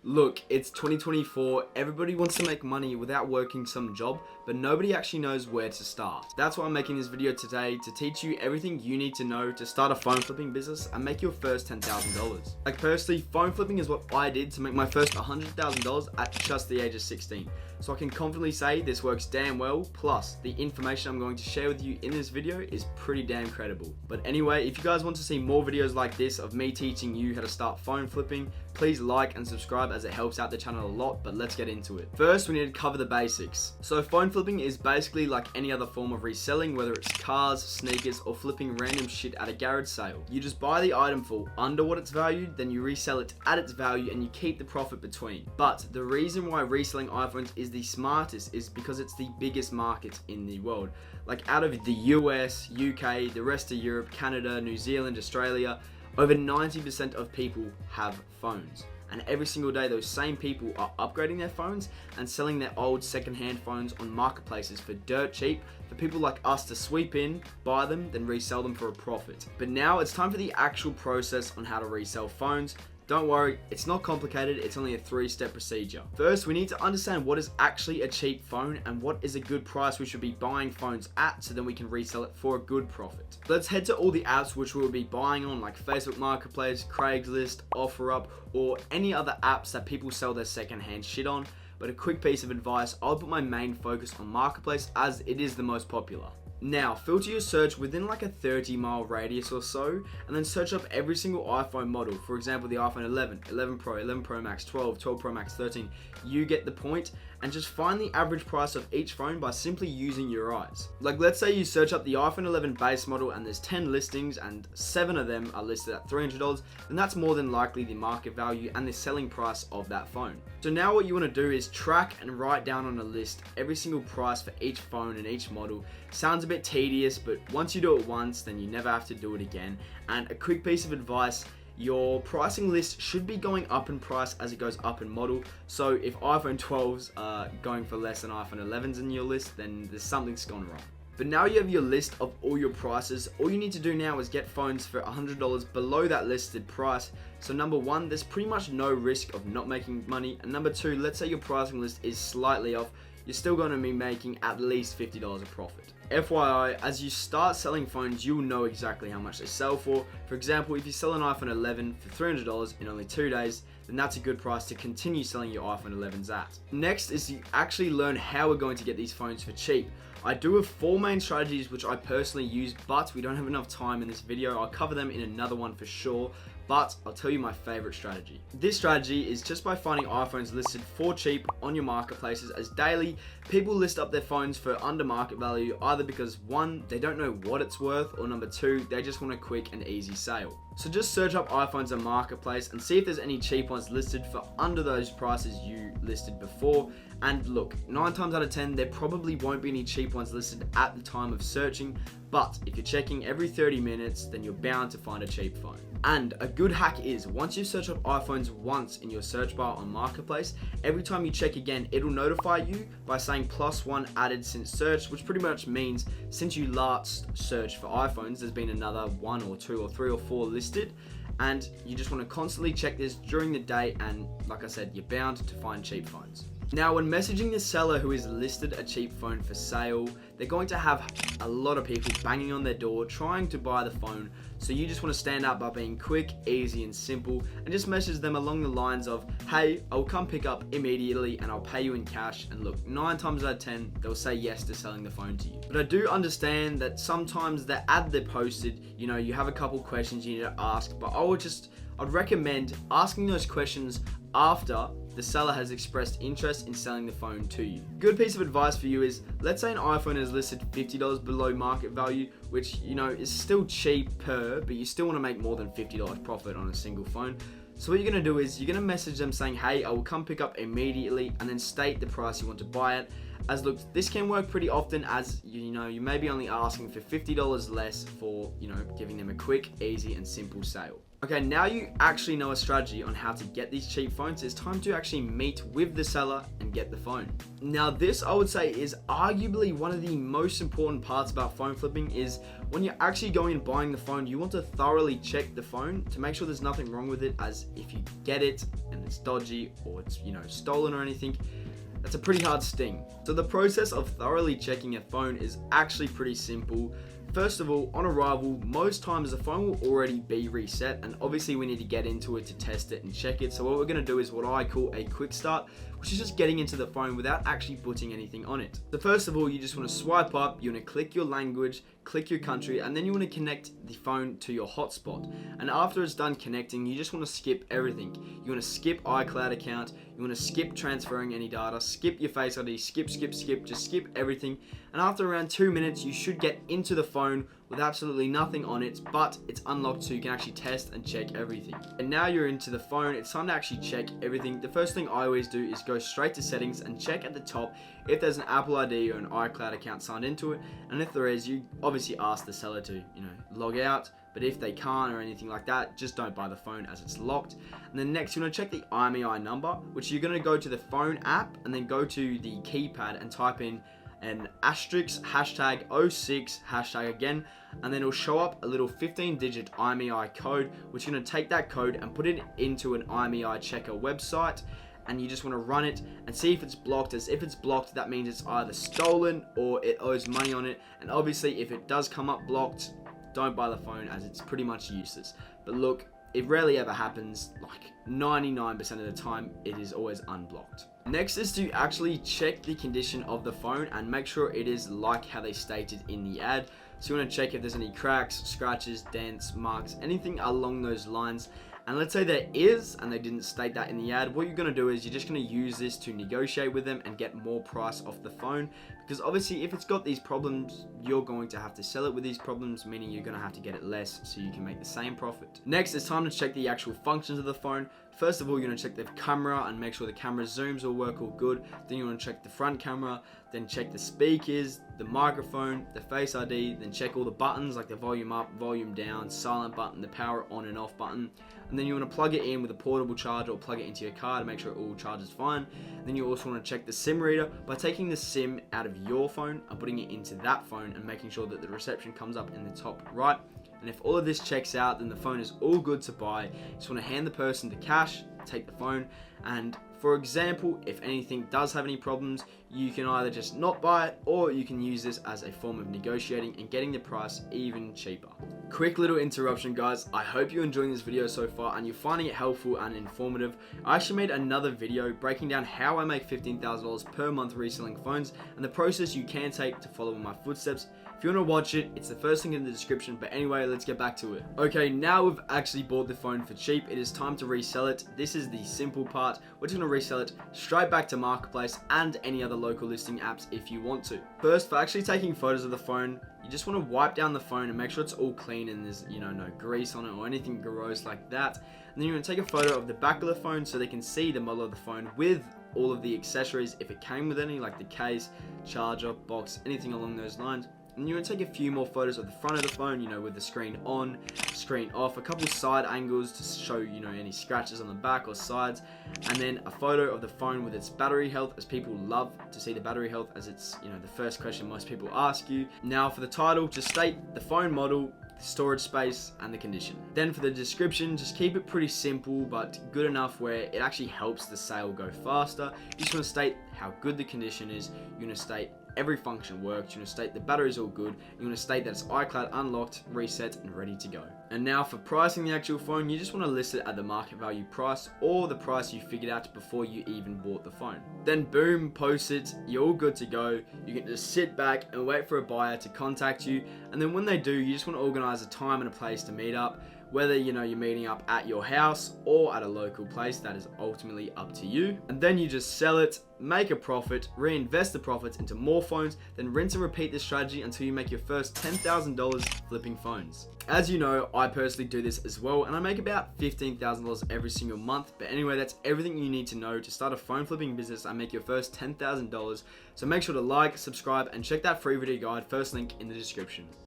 Look, it's 2024, everybody wants to make money without working some job, but nobody actually knows where to start. That's why I'm making this video today, to teach you everything you need to know to start a phone flipping business and make your first $10,000. Like personally, phone flipping is what I did to make my first $100,000 at just the age of 16. So I can confidently say this works damn well, plus the information I'm going to share with you in this video is pretty damn credible. But anyway, if you guys want to see more videos like this of me teaching you how to start phone flipping, please like and subscribe as it helps out the channel a lot, but let's get into it. First, we need to cover the basics. So phone flipping is basically like any other form of reselling, whether it's cars, sneakers, or flipping random shit at a garage sale. You just buy the item for under what it's valued, then you resell it at its value and you keep the profit between. But the reason why reselling iPhones is the smartest is because it's the biggest market in the world. Like out of the US, UK, the rest of Europe, Canada, New Zealand, Australia, over 90% of people have phones. And every single day those same people are upgrading their phones and selling their old second-hand phones on marketplaces for dirt cheap for people like us to sweep in, buy them, then resell them for a profit. But now it's time for the actual process on how to resell phones. Don't worry, it's not complicated, it's only a 3-step procedure. First, we need to understand what is actually a cheap phone and what is a good price we should be buying phones at so then we can resell it for a good profit. Let's head to all the apps which we'll be buying on, like Facebook Marketplace, Craigslist, OfferUp, or any other apps that people sell their second-hand shit on. But a quick piece of advice, I'll put my main focus on Marketplace as it is the most popular. Now, filter your search within like a 30-mile radius or so, and then search up every single iPhone model. For example, the iPhone 11, 11 Pro, 11 Pro Max, 12, 12 Pro Max, 13. You get the point, and just find the average price of each phone by simply using your eyes. Like let's say you search up the iPhone 11 base model and there's 10 listings and 7 of them are listed at $300, then that's more than likely the market value and the selling price of that phone. So now what you want to do is track and write down on a list every single price for each phone and each model. Sounds a bit tedious, but once you do it once, then you never have to do it again. And a quick piece of advice, your pricing list should be going up in price as it goes up in model. So if iPhone 12s are going for less than iPhone 11s in your list, then there's something's gone wrong. But now you have your list of all your prices. All you need to do now is get phones for $100 below that listed price. So number one, there's pretty much no risk of not making money. And number two, let's say your pricing list is slightly off, you're still going to be making at least $50 of profit. FYI, as you start selling phones, you'll know exactly how much they sell for. For example, if you sell an iPhone 11 for $300 in only 2 days, then that's a good price to continue selling your iPhone 11s at. Next is to actually learn how we're going to get these phones for cheap. I do have 4 main strategies which I personally use, but we don't have enough time in this video. I'll cover them in another one for sure. But I'll tell you my favorite strategy. This strategy is just by finding iPhones listed for cheap on your marketplaces, as daily people list up their phones for under market value, either because 1, they don't know what it's worth, or number 2, they just want a quick and easy sale. So just search up iPhones on Marketplace and see if there's any cheap ones listed for under those prices you listed before. And look, 9 times out of 10, there probably won't be any cheap ones listed at the time of searching, but if you're checking every 30 minutes, then you're bound to find a cheap phone. And a good hack is, once you search up iPhones once in your search bar on Marketplace, every time you check again, it'll notify you by saying +1 added since search, which pretty much means since you last searched for iPhones, there's been another 1 or 2 or 3 or 4 listed. And you just want to constantly check this during the day, and like I said, you're bound to find cheap phones. Now, when messaging the seller who is listed a cheap phone for sale, they're going to have a lot of people banging on their door trying to buy the phone. So you just want to stand out by being quick, easy, and simple, and just message them along the lines of, hey, I'll come pick up immediately and I'll pay you in cash. And look, 9 times out of 10, they'll say yes to selling the phone to you. But I do understand that sometimes the ad they posted, you have a couple questions you need to ask, but I'd recommend asking those questions after the seller has expressed interest in selling the phone to you. Good piece of advice for you is, let's say an iPhone is listed $50 below market value, which is still cheaper, but you still want to make more than $50 profit on a single phone. So what you're going to do is you're going to message them saying, hey, I will come pick up immediately, and then state the price you want to buy it. As look, this can work pretty often, as you may be only asking for $50 less for giving them a quick, easy, and simple sale. Okay, now you actually know a strategy on how to get these cheap phones. It's time to actually meet with the seller and get the phone. Now this, I would say, is arguably one of the most important parts about phone flipping. Is when you're actually going and buying the phone, you want to thoroughly check the phone to make sure there's nothing wrong with it, as if you get it and it's dodgy or it's, stolen or anything, that's a pretty hard sting. So the process of thoroughly checking a phone is actually pretty simple. First of all, on arrival, most times the phone will already be reset, and obviously we need to get into it to test it and check it. So what we're going to do is what I call a quick start, which is just getting into the phone without actually putting anything on it. So first of all, you just want to swipe up, you want to click your language, click your country, and then you want to connect the phone to your hotspot. And after it's done connecting, you just want to skip everything. You want to skip iCloud account, you want to skip transferring any data, skip your Face ID, skip, just skip everything. And after around 2 minutes, you should get into the phone with absolutely nothing on it, but it's unlocked so you can actually test and check everything. And now you're into the phone, it's time to actually check everything. The first thing I always do is go straight to settings and check at the top if there's an Apple ID or an iCloud account signed into it. And if there is, you obviously ask the seller to, log out. But if they can't or anything like that, just don't buy the phone as it's locked. And then next, you want to check the IMEI number, which you're going to go to the phone app and then go to the keypad and type in an asterisk, hashtag 06, hashtag again, and then it'll show up a little 15-digit IMEI code, which you're going to take that code and put it into an IMEI checker website, and you just want to run it and see if it's blocked. As if it's blocked, that means it's either stolen or it owes money on it. And obviously, if it does come up blocked, don't buy the phone as it's pretty much useless. But look, it rarely ever happens. Like 99% of the time, it is always unblocked. Next is to actually check the condition of the phone and make sure it is like how they stated in the ad. So you want to check if there's any cracks, scratches, dents, marks, anything along those lines. And let's say there is, and they didn't state that in the ad, what you're going to do is you're just going to use this to negotiate with them and get more price off the phone. Because obviously if it's got these problems, you're going to have to sell it with these problems, meaning you're going to have to get it less so you can make the same profit. Next, it's time to check the actual functions of the phone. First of all, you're going to check the camera and make sure the camera zooms all work all good. Then you want to check the front camera, then check the speakers, the microphone, the Face ID, then check all the buttons like the volume up, volume down, silent button, the power on and off button. And then you want to plug it in with a portable charger or plug it into your car to make sure it all charges fine. And then you also want to check the SIM reader by taking the SIM out of your phone and putting it into that phone and making sure that the reception comes up in the top right. And if all of this checks out, then the phone is all good to buy. You just want to hand the person the cash, take the phone, and for example, if anything does have any problems, you can either just not buy it, or you can use this as a form of negotiating and getting the price even cheaper. Quick little interruption, guys. I hope you're enjoying this video so far and you're finding it helpful and informative. I actually made another video breaking down how I make $15,000 per month reselling phones and the process you can take to follow in my footsteps. If you want to watch it, it's the first thing in the description. But anyway, let's get back to it. Okay, now we've actually bought the phone for cheap. It is time to resell it. This is the simple part. We're just going to resell it straight back to Marketplace and any other local listing apps if you want to. First, for actually taking photos of the phone, you just want to wipe down the phone and make sure it's all clean and there's, no grease on it or anything gross like that. And then you want to take a photo of the back of the phone so they can see the model of the phone with all of the accessories if it came with any, like the case, charger, box, anything along those lines. And you want to take a few more photos of the front of the phone, with the screen on, screen off, a couple side angles to show, any scratches on the back or sides, and then a photo of the phone with its battery health, as people love to see the battery health, as it's, the first question most people ask you. Now for the title, just state the phone model, storage space, and the condition. Then for the description, just keep it pretty simple but good enough where it actually helps the sale go faster. You just want to state how good the condition is. You want to state every function works. You want to state the battery's all good. You want to state that it's iCloud unlocked, reset, and ready to go. And now for pricing the actual phone, you just want to list it at the market value price or the price you figured out before you even bought the phone. Then boom, post it, you're all good to go. You can just sit back and wait for a buyer to contact you. And then when they do, you just want to organize a time and a place to meet up. Whether you're meeting up at your house or at a local place, that is ultimately up to you. And then you just sell it, make a profit, reinvest the profits into more phones, then rinse and repeat this strategy until you make your first $10,000 flipping phones. As you know, I personally do this as well, and I make about $15,000 every single month. But anyway, that's everything you need to know to start a phone flipping business and make your first $10,000. So make sure to like, subscribe, and check that free video guide, first link in the description.